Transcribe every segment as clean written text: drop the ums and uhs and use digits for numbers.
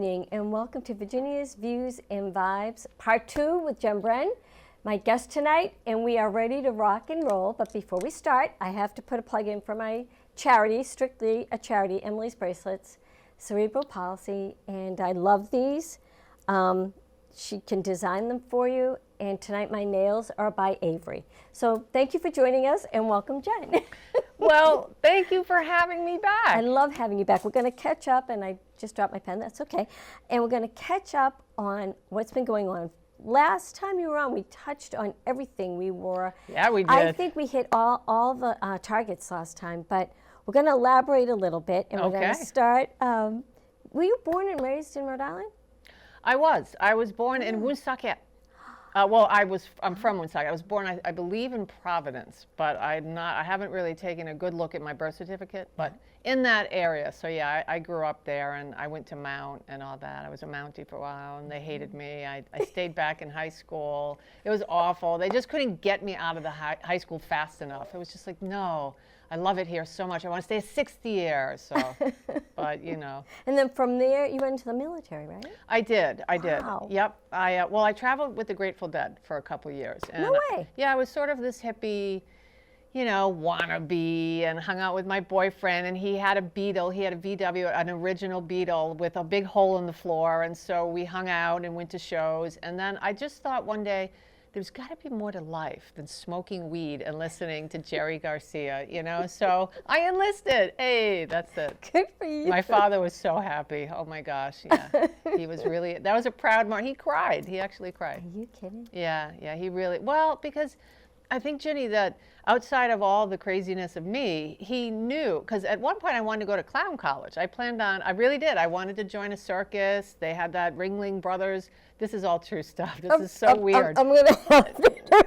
evening and welcome to Virginia's Views and Vibes, Part 2 with Jen Brien, my guest tonight, and we are ready to rock and roll. But before we start, I have to put a plug in for my charity, strictly a charity, Emily's Bracelets, Cerebral Palsy, and I love these. She can design them for you, and tonight my nails are by Avery. So thank you for joining us, and welcome, Jen. Well, thank you for having me back. I love having you back. We're going to catch up, and I just dropped my pen. That's okay. And we're going to catch up on what's been going on. Last time you were on, we touched on everything. We were. Yeah, we did. I think we hit all the targets last time, but we're going to elaborate a little bit, and we're going to start. Were you born and raised in Rhode Island? I was born in Woonsocket. I'm from Woonsocket. I was born, I believe, in Providence, but I haven't really taken a good look at my birth certificate, but in that area. So yeah, I grew up there, and I went to Mount and all that. I was a Mountie for a while, and they hated me. I stayed back in high school. It was awful. They just couldn't get me out of the high school fast enough. It was just like, no, I love it here so much. I want to stay a sixth year, so, but you know. And then from there, you went into the military, right? I did. Wow. Yep. I traveled with the Grateful Dead for a couple years. And, no way. Yeah, I was sort of this hippie, you know, wannabe, and hung out with my boyfriend, and he had a Beetle. He had a VW, an original Beetle with a big hole in the floor, and so we hung out and went to shows. And then I just thought one day, there's got to be more to life than smoking weed and listening to Jerry Garcia, you know? So I enlisted. Hey, that's it. Good for you. My father was so happy. Oh my gosh, yeah. He was really, that was a proud moment. He cried. He actually cried. Are you kidding? Yeah, he really, well, because I think, Ginny, that outside of all the craziness of me, he knew, because at one point I wanted to go to clown college. I really did. I wanted to join a circus. They had that Ringling Brothers. This is all true stuff. This is so weird. I'm going to have to do this.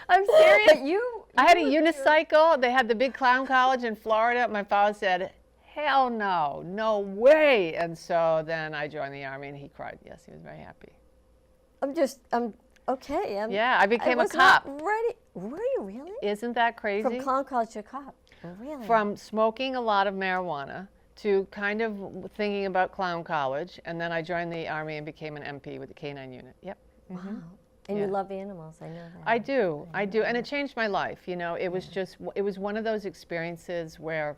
I'm serious. But I had a unicycle. They had the big clown college in Florida. My father said, hell no, no way. And so then I joined the Army, and he cried. Yes, he was very happy. Okay. Yeah, I became a Not cop. ready. Were you really? Isn't that crazy? From clown college to cop. Really? From smoking a lot of marijuana to kind of thinking about clown college, and then I joined the Army and became an MP with the K-9 unit. Yep. Wow. And you love animals, I know that. I do, and it changed my life. You know, it was one of those experiences where,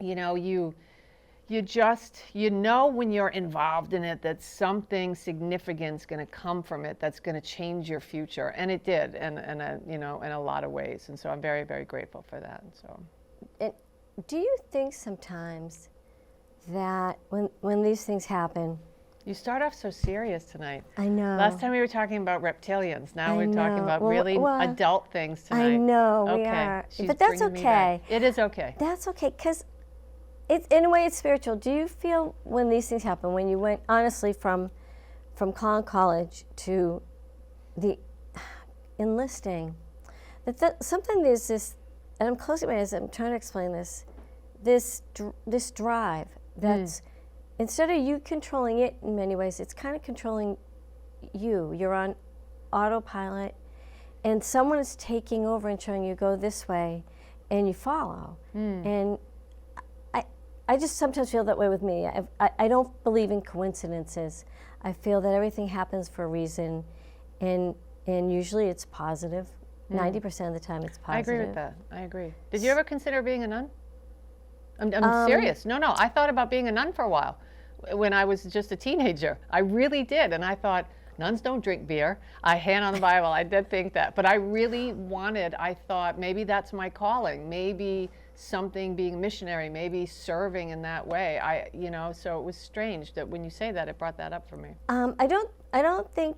you know, you know when you're involved in it that something significant's going to come from it that's going to change your future, and it did, and you know, in a lot of ways, and so I'm very, very grateful for that. And so, and do you think sometimes that when these things happen, you start off so serious tonight. I know. Last time we were talking about reptilians. Now we're talking about really adult things tonight. I know, we are. But that's okay. It is okay. That's okay, because in a way, it's spiritual. Do you feel when these things happen, when you went, honestly, from clown college to the enlisting, that something there's this, and I'm closing my eyes, I'm trying to explain this drive that's, instead of you controlling it in many ways, it's kind of controlling you. You're on autopilot, and someone is taking over and showing you go this way, and you follow. And I just sometimes feel that way with me. I don't believe in coincidences. I feel that everything happens for a reason, and usually it's positive. 90% of the time it's positive. I agree with that. I agree. Did you ever consider being a nun? I'm serious. No, I thought about being a nun for a while when I was just a teenager. I really did, and I thought, nuns don't drink beer. I hand on the Bible. I did think that, but I really I thought maybe that's my calling. Maybe something, being a missionary, maybe serving in that way. So it was strange that when you say that, it brought that up for me. I don't think,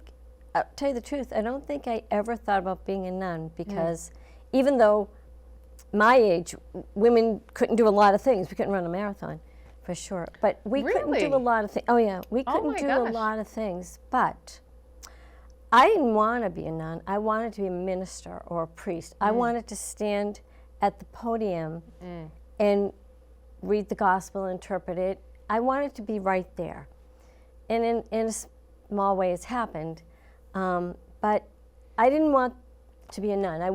I'll tell you the truth, I don't think I ever thought about being a nun, because even though my age, women couldn't do a lot of things. We couldn't run a marathon, for sure. But we couldn't do a lot of things. Oh yeah, we couldn't do a lot of things. But I didn't want to be a nun. I wanted to be a minister or a priest. I wanted to stand at the podium and read the gospel, interpret it. I wanted to be right there. And in a small way it's happened. But I didn't want to be a nun. I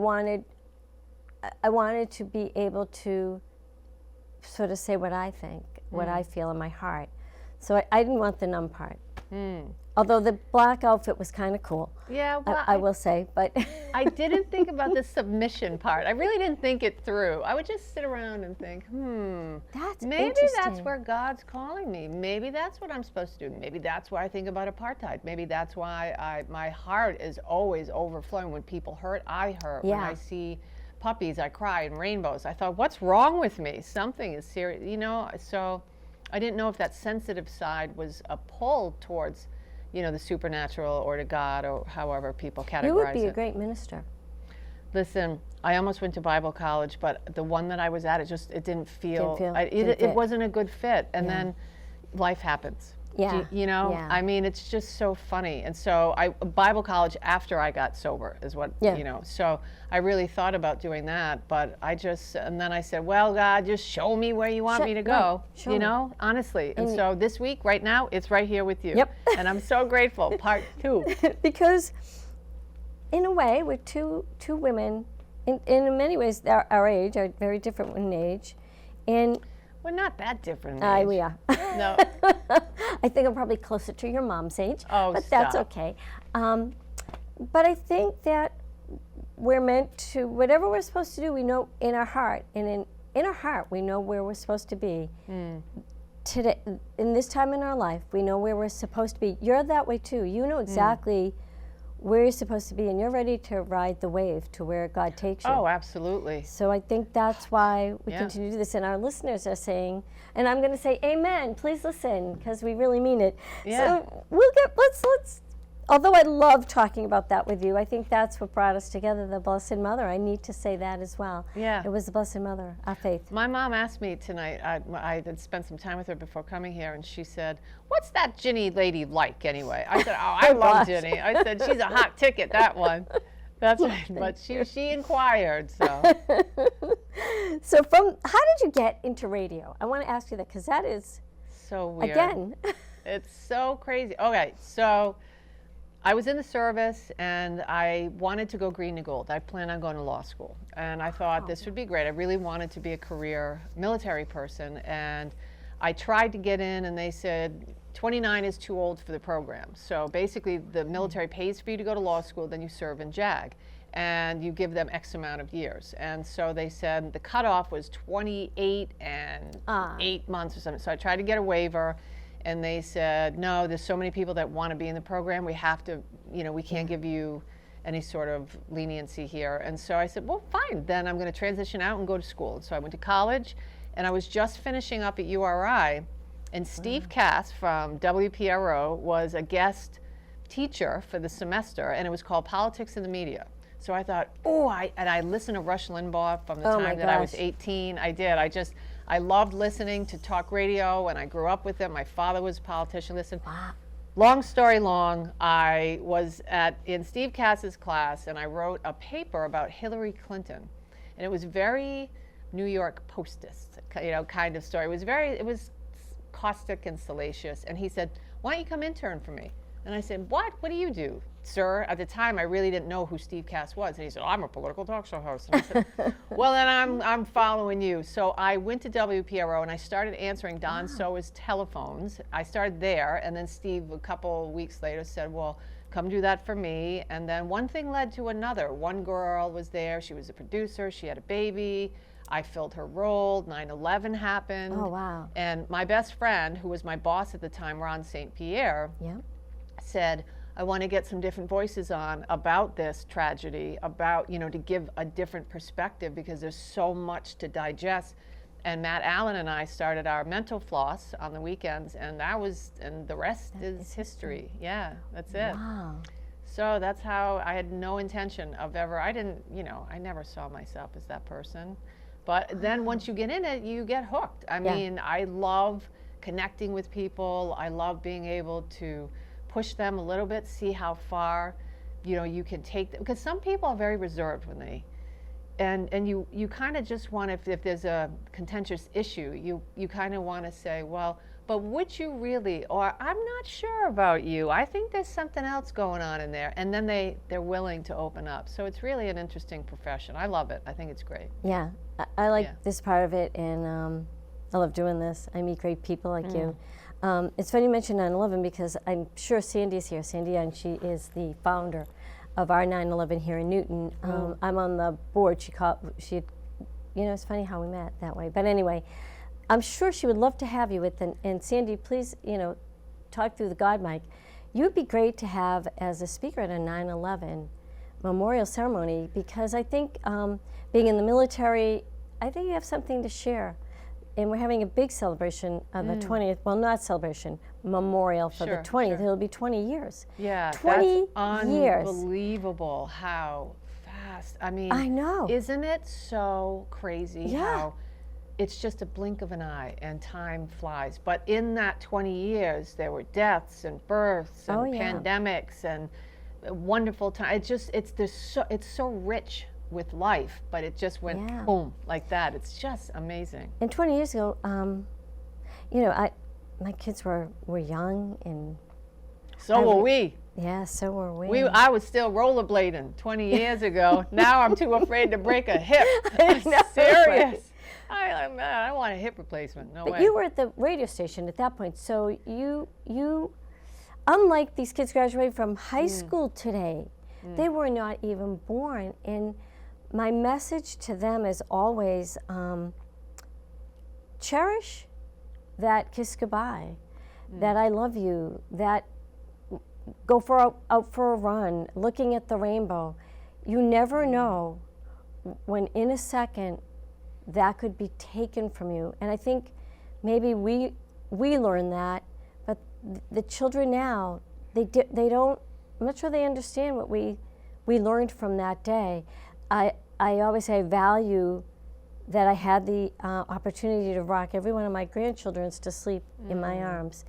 wanted to be able to sort of say what I think, what I feel in my heart. So I didn't want the numb part. Although the black outfit was kind of cool. Yeah, well, I will say, but I didn't think about the submission part. I really didn't think it through. I would just sit around and think, that's maybe that's interesting. where God's calling me. Maybe that's what I'm supposed to do. Maybe that's why I think about apartheid. Maybe that's why my heart is always overflowing. When people hurt, I hurt. When Yeah. I see puppies, I cry, and rainbows. I thought, what's wrong with me? Something is serious, you know? So I didn't know if that sensitive side was a pull towards, you know, the supernatural or to God, or however people categorize it. You would be a great minister. Listen, I almost went to Bible college, but the one that I was at, it didn't feel, it fit. wasn't a good fit. And then life happens. Yeah. You know, Yeah. I mean, it's just so funny. And so Bible college after I got sober is what, you know, so I really thought about doing that, but and then I said, well, God, just show me where you want me to go, show you me. know, honestly. And so this week, right now, it's right here with you. Yep. And I'm so grateful. Part 2. Because in a way, we're two women, in many ways, our age, are very different in age. And We're not that different. in age. we are. No. I think I'm probably closer to your mom's age, Oh, but that's stop. okay. But I think that we're meant to, whatever we're supposed to do, we know in our heart, and in our heart, we know where we're supposed to be. Today, in this time in our life, we know where we're supposed to be. You're that way too. You know exactly where you're supposed to be, and you're ready to ride the wave to where God takes you. Oh, absolutely. So I think that's why we Yeah. continue to do this, and our listeners are saying, and I'm going to say amen, please listen, because we really mean it. Yeah. So let's, although I love talking about that with you, I think that's what brought us together, the Blessed Mother. I need to say that as well. Yeah. It was the Blessed Mother, our faith. My mom asked me tonight, I had spent some time with her before coming here, and she said, what's that Ginny lady like anyway? I said, oh, I love gosh. Ginny. I said, she's a hot ticket, that one. That's right. But she inquired, so. So how did you get into radio? I want to ask you that, because that is, So weird. again, It's so crazy. Okay, so I was in the service, and I wanted to go green to gold. I planned on going to law school, and I thought this would be great. I really wanted to be a career military person, and I tried to get in, and they said 29 is too old for the program. So basically, the military pays for you to go to law school, then you serve in JAG, and you give them X amount of years. And so they said the cutoff was 28 and 8 months or something. So I tried to get a waiver. And they said, no, there's so many people that want to be in the program. We have to, you know, we can't give you any sort of leniency here. And so I said, well, fine, then I'm going to transition out and go to school. So I went to college, and I was just finishing up at URI, and Steve Cass from WPRO was a guest teacher for the semester, and it was called Politics in the Media. So I thought, and I listened to Rush Limbaugh from the time that I was 18. I did. I loved listening to talk radio, and I grew up with him. My father was a politician. Listen, long story long, I was in Steve Cass's class, and I wrote a paper about Hillary Clinton, and it was very New York Postist, you know, kind of story. It was caustic and salacious. And he said, "Why don't you come intern for me?" And I said, "What? What do you do, sir?" At the time, I really didn't know who Steve Cass was. And he said, "I'm a political talk show host." And I said, "Well, then I'm following you." So I went to WPRO, and I started answering Don Soa's telephones. I started there, and then Steve, a couple weeks later, said, "Well, come do that for me." And then one thing led to another. One girl was there. She was a producer. She had a baby. I filled her role. 9/11 happened. Oh, wow. And my best friend, who was my boss at the time, Ron St. Pierre, said, I want to get some different voices on about this tragedy, about, you know, to give a different perspective, because there's so much to digest. And Matt Allen and I started our mental floss on the weekends, and the rest is history. Yeah, that's it. Wow. So that's how I had no intention of ever, I never saw myself as that person. But then once you get in it, you get hooked. I mean, I love connecting with people. I love being able to push them a little bit, see how far, you know, you can take them. Because some people are very reserved when they, and you kind of just want, if there's a contentious issue, you kind of want to say, well, but would you really, or I'm not sure about you. I think there's something else going on in there. And then they're willing to open up. So it's really an interesting profession. I love it. I think it's great. Yeah, I like this part of it, and I love doing this. I meet great people like you. It's funny you mention 9/11 because I'm sure Sandy's here. Sandy Young, she is the founder of our 9/11 here in Newton. I'm on the board. It's funny how we met that way. But anyway, I'm sure she would love to have you with, and Sandy, please, talk through the God mic. You'd be great to have as a speaker at a 9/11 memorial ceremony because I think being in the military, I think you have something to share. And we're having a big celebration on the 20th. Well, not celebration, memorial for the 20th. It'll be 20 years. Yeah, 20 that's years. Unbelievable how fast. I mean, I know. Isn't it so crazy Yeah. how it's just a blink of an eye and time flies. But in that 20 years, there were deaths and births and pandemics and wonderful time. It's so rich with life, but it just went boom like that. It's just amazing. And 20 years ago, my kids were young, and so were we. Yeah, so were we. I was still rollerblading 20 years ago. Now I'm too afraid to break a hip. I know, Serious. Right? I want a hip replacement. No way. But you were at the radio station at that point, so you, unlike these kids graduating from high school today, they were not even born. And my message to them is always cherish that kiss goodbye, that I love you, that go out for a run, looking at the rainbow. You never know when in a second that could be taken from you. And I think maybe we learn that, but the children now, they don't, I'm not sure they understand what we learned from that day. I always say I value that I had the opportunity to rock every one of my grandchildren's to sleep in my arms,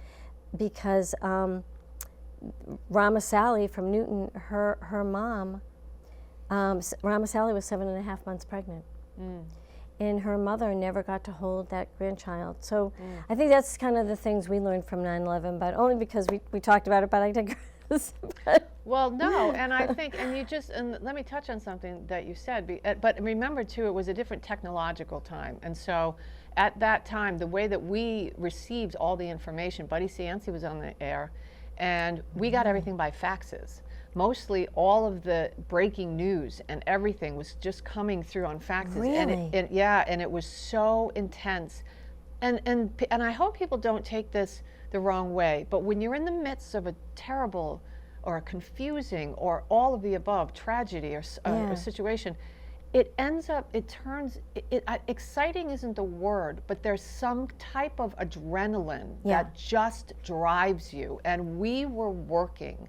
because Rama Sally from Newton, her mom, Rama Sally was 7.5 months pregnant. And her mother never got to hold that grandchild. So I think that's kind of the things we learned from 9/11, but only because we talked about it, but I digress. Well, no, and I think, and let me touch on something that you said, but remember too, it was a different technological time. And so at that time, the way that we received all the information, Buddy Cianci was on the air, and we got everything by faxes. Mostly all of the breaking news and everything was just coming through on faxes. Really? And it was so intense. And I hope people don't take this the wrong way, but when you're in the midst of a terrible or a confusing or all of the above tragedy or a situation, exciting isn't the word, but there's some type of adrenaline that just drives you. And we were working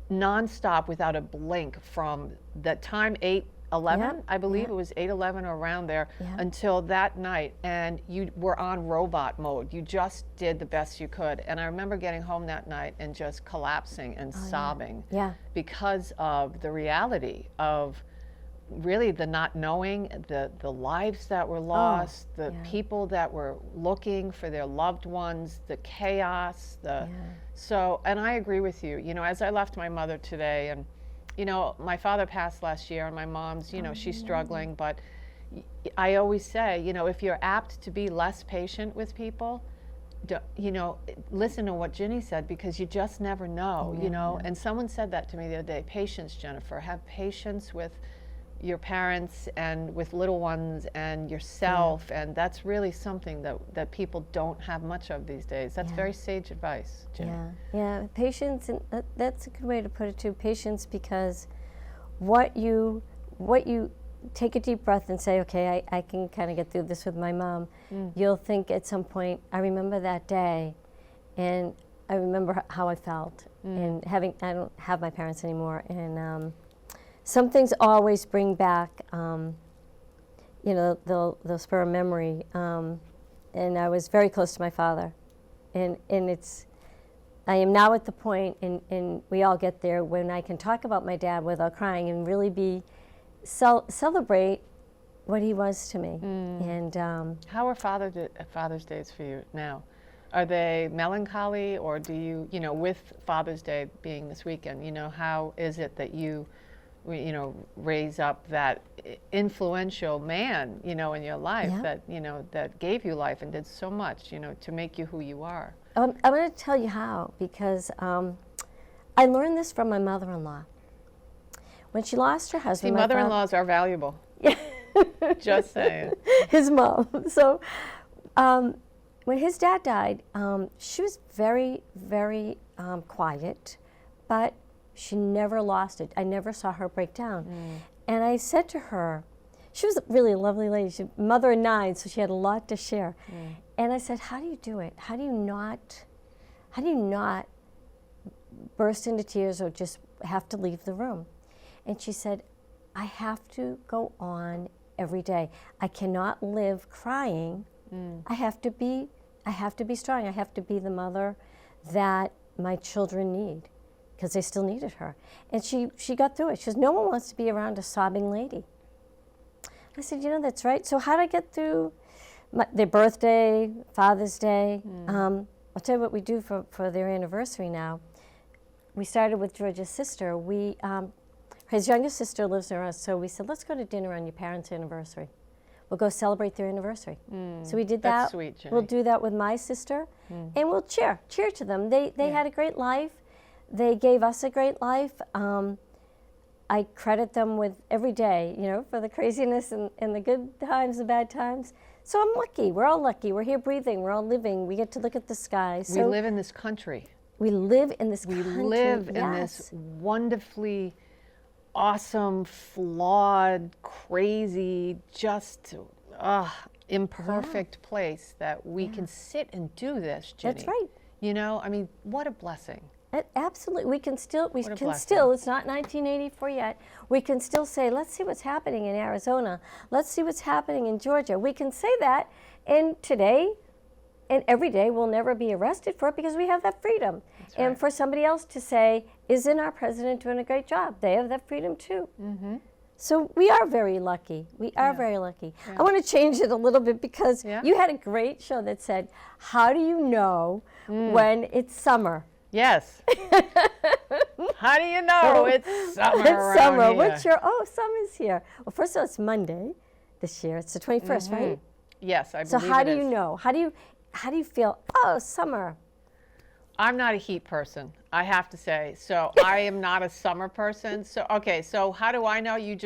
nonstop without a blink from the time 8/11, I believe it was 8/11 or around there, until that night, and you were on robot mode. You just did the best you could. And I remember getting home that night and just collapsing and sobbing because of the reality of really the not knowing, the lives that were lost, the people that were looking for their loved ones, the chaos, so, and I agree with you. As I left my mother today, and my father passed last year, and my mom's, she's struggling, but I always say, if you're apt to be less patient with people, listen to what Ginny said, because you just never know, and someone said that to me the other day, patience, Jennifer, have patience with your parents and with little ones and yourself, and that's really something that people don't have much of these days. That's very sage advice, Ginny. Yeah, patience, and that's a good way to put it too. Patience, because what you take a deep breath and say, okay, I can kind of get through this with my mom. You'll think at some point, I remember that day, and I remember how I felt, and I don't have my parents anymore, and some things always bring back, they'll spur a memory. And I was very close to my father, and I am now at the point, and we all get there, when I can talk about my dad without crying and really celebrate what he was to me. And how are Father's Days for you now? Are they melancholy, or do you, with Father's Day being this weekend, how is it that you raise up that influential man, in your life that, that gave you life and did so much, to make you who you are? I'm going to tell you how, because I learned this from my mother-in-law. When she lost her husband, See, mother-in-laws are valuable. Just saying. His mom. So when his dad died, she was very, very quiet, but she never lost it. I never saw her break down. And I said to her, she was really a lovely lady. She mother of 9, so she had a lot to share. And I said, how do you do it? How do you not burst into tears or just have to leave the room? And she said, I have to go on every day. I cannot live crying. I have to be strong. I have to be the mother that my children need, because they still needed her. And she got through it. She says, no one wants to be around a sobbing lady. I said, that's right. So how did I get through their birthday, Father's Day? I'll tell you what we do for their anniversary now. We started with George's sister. His youngest sister lives near us, so we said, let's go to dinner on your parents' anniversary. We'll go celebrate their anniversary. So we did that. That's sweet, Jenny. We'll do that with my sister, and we'll cheer to them. They had a great life. They gave us a great life. I credit them with every day, for the craziness and the good times, the bad times. So I'm lucky. We're all lucky. We're here breathing. We're all living. We get to look at the sky. So we live in this country. We live in this country. We live in this wonderfully awesome, flawed, crazy, just imperfect place that we can sit and do this, Jenny. That's right. What a blessing. Absolutely. We can still, it's not 1984 yet. We can still say, let's see what's happening in Arizona. Let's see what's happening in Georgia. We can say that, and today and every day we'll never be arrested for it because we have that freedom. That's right. And for somebody else to say, isn't our president doing a great job? They have that freedom too. So we are very lucky. We are very lucky. I want to change it a little bit because you had a great show that said, how do you know when it's summer? Yes. How do you know it's summer It's summer. Here? What's summer's here. Well, first of all, it's Monday this year. It's the 21st, right? Yes, I believe So how it do is. you know? How do you feel, summer? I'm not a heat person, I have to say. So I am not a summer person. So how do I know? You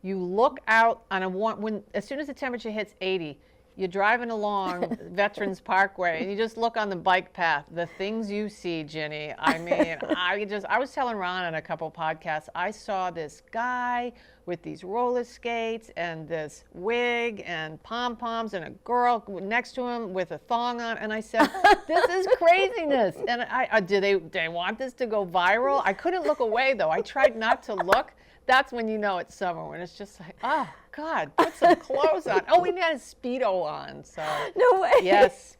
look out on as soon as the temperature hits 80, you're driving along Veterans Parkway and you just look on the bike path. The things you see, Ginny. I mean, I was telling Ron on a couple podcasts, I saw this guy with these roller skates and this wig and pom-poms and a girl next to him with a thong on. And I said, this is craziness. And do they want this to go viral? I couldn't look away though. I tried not to look. That's when you know it's summer, when it's just like, oh, God, put some clothes on. Oh, we had a Speedo on, so. No way. Yes,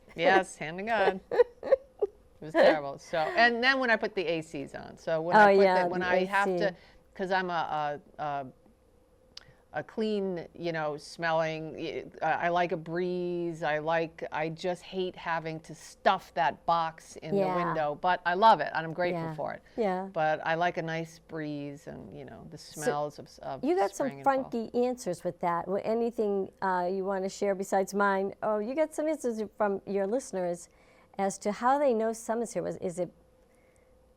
hand to God. It was terrible. So, and then when I put the ACs on. So when I have to, because I'm a clean, smelling, I like a breeze. I just hate having to stuff that box in the window, but I love it and I'm grateful for it. Yeah. But I like a nice breeze and, the smells of You got spring some and fall. funky answers with that. Anything you want to share besides mine? Oh, you got some answers from your listeners as to how they know summer's here. Is it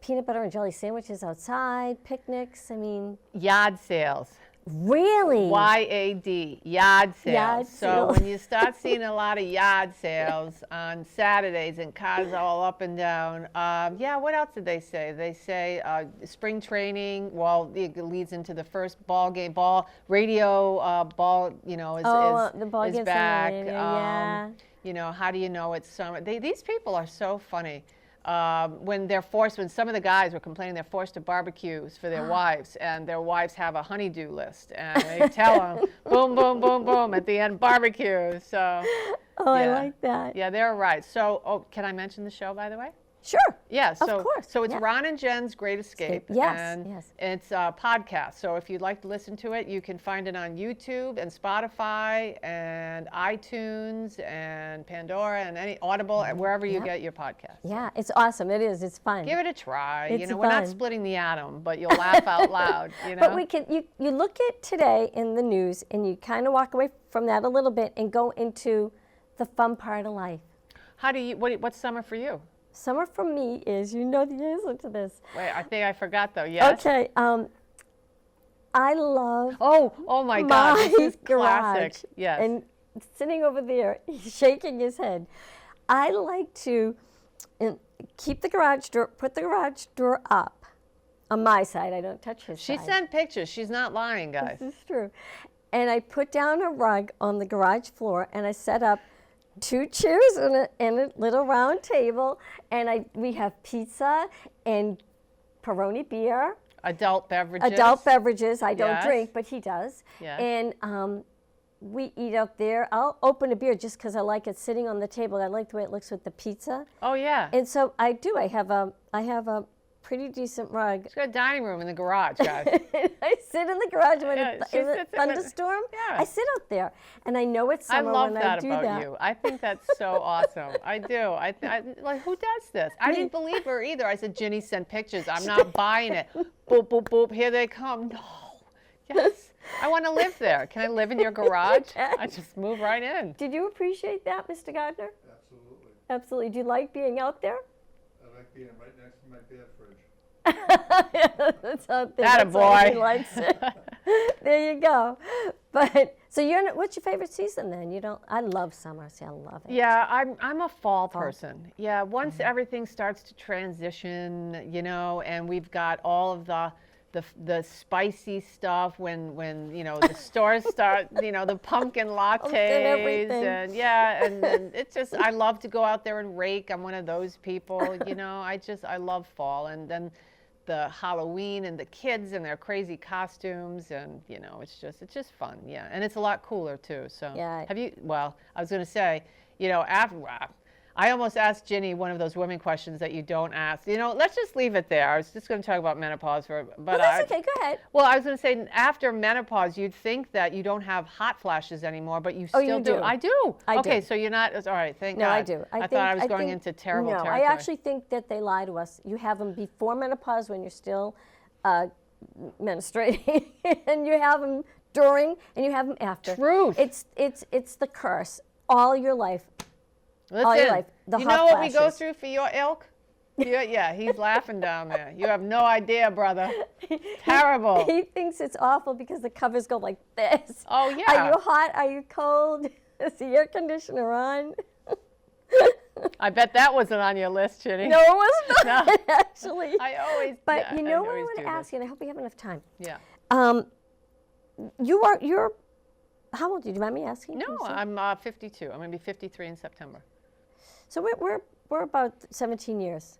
peanut butter and jelly sandwiches outside, picnics? I mean. Yard sales. Really? YAD, yard sales. Yard So sales. when you start seeing a lot of yard sales on Saturdays and cars all up and down, what else did they say? They say spring training. Well, it leads into the first radio ball. the ball is games back. on the radio, How do you know it's summer? These people are so funny. When some of the guys were complaining they're forced to barbecues for their wives, and their wives have a honeydew list, and they tell them, boom, boom, boom, boom, at the end, barbecue. So, I like that. Yeah, they're right. So, can I mention the show, by the way? Sure. Yeah, so of course. So it's Ron and Jen's Great Escape. Yes, and yes. It's a podcast. So if you'd like to listen to it, you can find it on YouTube and Spotify and iTunes and Pandora and any Audible and wherever you get your podcast. Yeah, it's awesome. It is. It's fun. Give it a try. It's we're not fun. splitting the atom, but you'll laugh out loud. But we can. You look at today in the news, and you kind of walk away from that a little bit and go into the fun part of life. How do you? What's summer for you? Summer for me is, you know the answer to this. Wait, I think I forgot though. Yes. Okay, I love Oh my God, my this is garage. classic. Yes. And sitting over there, he's shaking his head. I like to keep the garage door, put the garage door up on my side. I don't touch his She side. sent pictures. She's not lying, guys. This is true. And I put down a rug on the garage floor, and I set up 2 chairs and a little round table, and we have pizza and Peroni beer. Adult beverages. Adult beverages. I don't Yes. drink, but he does. Yes. And we eat out there. I'll open a beer just because I like it sitting on the table. I like the way it looks with the pizza. Oh yeah. And so I do. I have a pretty decent rug. She's got a dining room in the garage, guys. I sit in the garage when Yeah, she in a sits in the- thunderstorm. Yeah. I sit out there, and I know it's I summer love when that I do about that. you. I think that's so awesome. I do. I like, who does this? I didn't believe her either. I said, Ginny sent pictures. I'm not buying it. Boop, boop, boop. Here they come. No. Yes. I want to live there. Can I live in your garage? can. I just move right in. Did you appreciate that, Mr. Gardner? Absolutely. Absolutely. Do you like being out there? I like being right next to my beer fridge. That's out there. Atta That's why he boy. likes it. There you go. But so what's your favorite season then? You don't. I love summer. See, I love it. Yeah, I'm a fall person. Yeah, once everything starts to transition, you know, and we've got all of the spicy stuff when you know the stores start, you know, the pumpkin lattes everything. and yeah, and it's just I love to go out there and rake. I'm one of those people, you know. I love fall, and then the Halloween and the kids and their crazy costumes, and you know, it's just fun. Yeah, and it's a lot cooler too. So Yeah. have you? Well, I was going to say, you know, after. I almost asked Ginny one of those women questions that you don't ask. You know, let's just leave it there. I was just going to talk about menopause but Well, that's okay. Go ahead. Well, I was going to say after menopause, you'd think that you don't have hot flashes anymore, but you still you do. do. I do. I Okay, do. so you're not. All right, thank No, God. I do. I thought I was going into terrible no, territory. I actually think that they lie to us. You have them before menopause when you're still menstruating, and you have them during, and you have them after. Truth. It's the curse all your life. Listen, all your life, the you hot know what we go flashes. through for your ilk? Yeah, he's laughing down there. You have no idea, brother. Terrible. He thinks it's awful because the covers go like this. Oh, yeah. Are you hot? Are you cold? Is the air conditioner on? I bet that wasn't on your list, Ginny. No, it wasn't No. actually. I always. But yeah, you know what I always want do to this. ask you, and I hope we have enough time. Yeah. You're how old are you? Do you mind me asking? No, Can you say? I'm 52. I'm going to be 53 in September. So we're about 17 years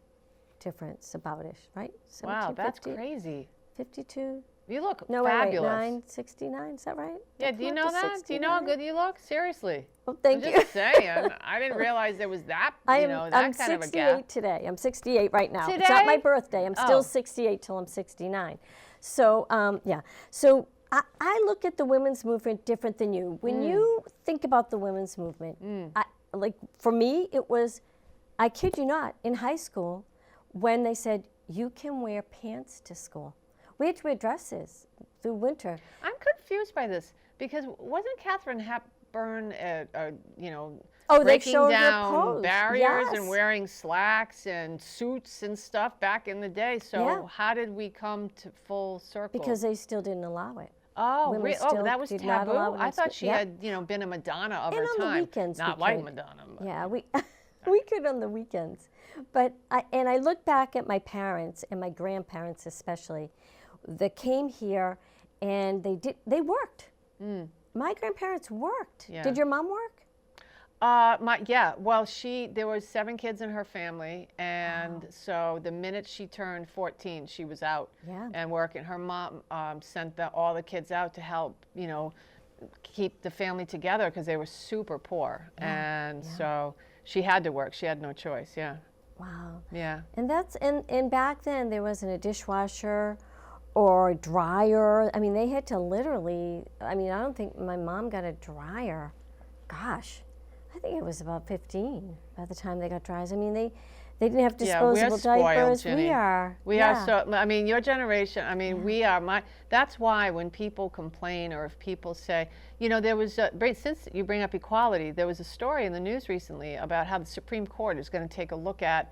difference, about-ish, right? Wow, 17, that's 50, crazy. 52. You look No, fabulous. wait, 969. Is that right? Yeah, I'll do you come know up to that? Do you know how 69. good you look? Seriously. Well, thank I'm you. just saying. I didn't realize there was that, I'm that kind of a 68 gap. today. I'm 68 right now. It's not my Today? birthday. I'm Oh. still 68 till I'm 69. So yeah. So I look at the women's movement different than you. When you think about the women's movement, like for me, it was, I kid you not, in high school, when they said you can wear pants to school. We had to wear dresses through winter. I'm confused by this because wasn't Katharine Hepburn, Oh, they breaking showed her down pose. barriers Yes. and wearing slacks and suits and stuff back in the day? So Yeah. how did we come to full circle? Because they still didn't allow it. Oh, women oh, still that was did not taboo. allow it I in thought school. she Yeah. had, been a Madonna of And her on the time. weekends we Not like could. Madonna. But. Yeah, we could on the weekends. But I look back at my parents and my grandparents especially, that came here and they worked. My grandparents worked. Yeah. Did your mom work? Well, there was 7 kids in her family, and so the minute she turned 14, she was out Yeah. and working. Her mom sent all the kids out to help, keep the family together because they were super poor, and so she had to work. She had no choice. Yeah, Wow. yeah. And and back then there wasn't a dishwasher or a dryer. I mean, they had to literally, I don't think my mom got a dryer. Gosh, I think it was about 15 by the time they got dryers. I mean, they didn't have disposable we're spoiled, diapers. Ginny. We are. We yeah. are so, your generation, we are, that's why when people complain or if people say, there was, since you bring up equality, there was a story in the news recently about how the Supreme Court is going to take a look at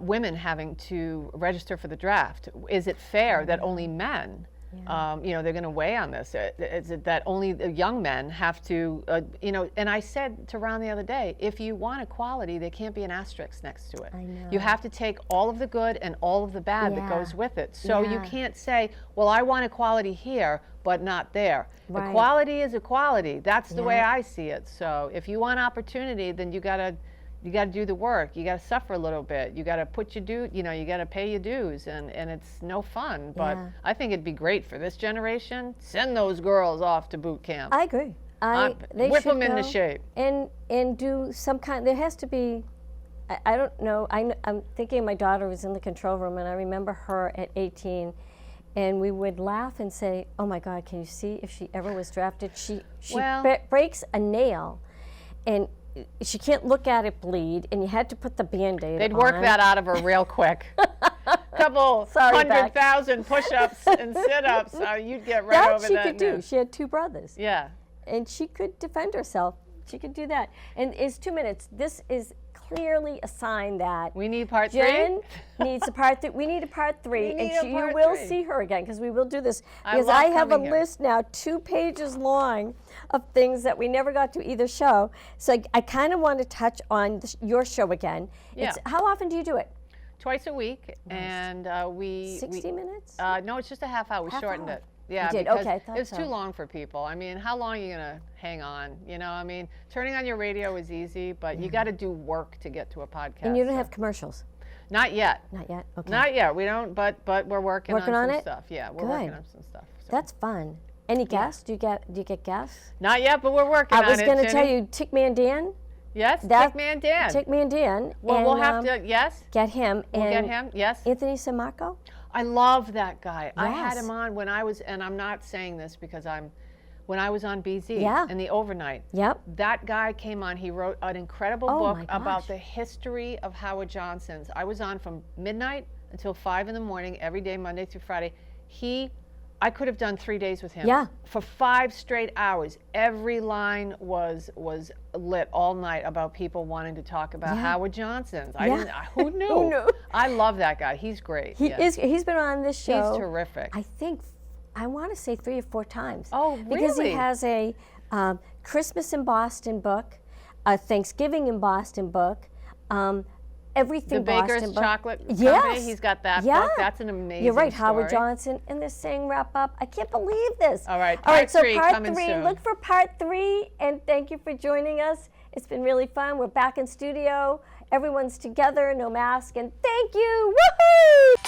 women having to register for the draft. Is it fair that only men, they're going to weigh on this? Is it that only the young men have to, and I said to Ron the other day, if you want equality, there can't be an asterisk next to it. I know. You have to take all of the good and all of the bad that Yeah. goes with it. So you Yeah. can't say, well, I want equality here, but not there. Right. Equality is equality. That's the way Yeah. I see it. So if you want opportunity, then you got to do the work. You got to suffer a little bit. You got to put your you got to pay your dues, and it's no fun. But Yeah. I think it'd be great for this generation. Send those girls off to boot camp. I agree. They Whip should them into go shape. and do some kind. There has to be. I don't know. I'm thinking my daughter was in the control room, and I remember her at 18, and we would laugh and say, "Oh my God, can you see if she ever was drafted? She Well- breaks a nail, and she can't look at it bleed, and you had to put the Band-Aid on." They'd work that out of her real quick. Couple Sorry, Beck. 100,000 push-ups and sit-ups. You'd get right That over she that. could do. news. She had 2 brothers, Yeah. and she could defend herself. She could do that. And it's 2 minutes. This is clearly a sign that We need part Jen 3. needs a part 3. We need a part 3, We need and a you part will 3. see her again because we will do this. I Because love I have a coming here. list now, 2 pages long, of things that we never got to either show. So I kind of want to touch on your show again. Yeah. How often do you do it? Twice a week, and we 60 minutes? No, it's just a half hour. We Half shortened hour. it. Yeah, did? because Okay, I thought it's so. too long for people. I mean, how long are you gonna hang on? Turning on your radio is easy, but you got to do work to get to a podcast. And you don't so- have commercials? Not yet. Not yet? Okay. Not yet. We don't. But we're working Working on on some it? stuff. Yeah, we're Good. working on some stuff. So. That's fun. Any guests? Do you get guests? Not yet, but we're working on it. I was going to tell Jenny. you, Tickman Dan. Yes, that- Tickman Dan. Tickman Dan. Well, and, we'll have to. Yes, get him. we'll and get him. Yes. Anthony Samarco. I love that guy. I had Yes. him on when I was, and I'm not saying this because when I was on BZ Yeah. in the overnight. Yep. That guy came on. He wrote an incredible Oh, book my about gosh. the history of Howard Johnson's. I was on from midnight until 5 in the morning every day, Monday through Friday. I could have done 3 days with him. Yeah. For 5 straight hours. Every line was lit all night about people wanting to talk about Yeah. Howard Johnson's. Yeah. Who knew? Who knew? I love that guy. He's great. He yeah. is. He's been on this show. He's terrific. I think I want to say 3 or 4 times. Oh, Because he really? has a Christmas in Boston book, a Thanksgiving in Boston book, everything The Baker's Boston book. Chocolate Company, Yes. he's got that Yeah. book. That's an amazing You're right, Howard story. Johnson, and they're saying wrap up. I can't believe this. All right, All right. part So 3 part coming 3. soon. Look for part 3, and thank you for joining us. It's been really fun. We're back in studio. Everyone's together, no mask, and thank you. Woohoo!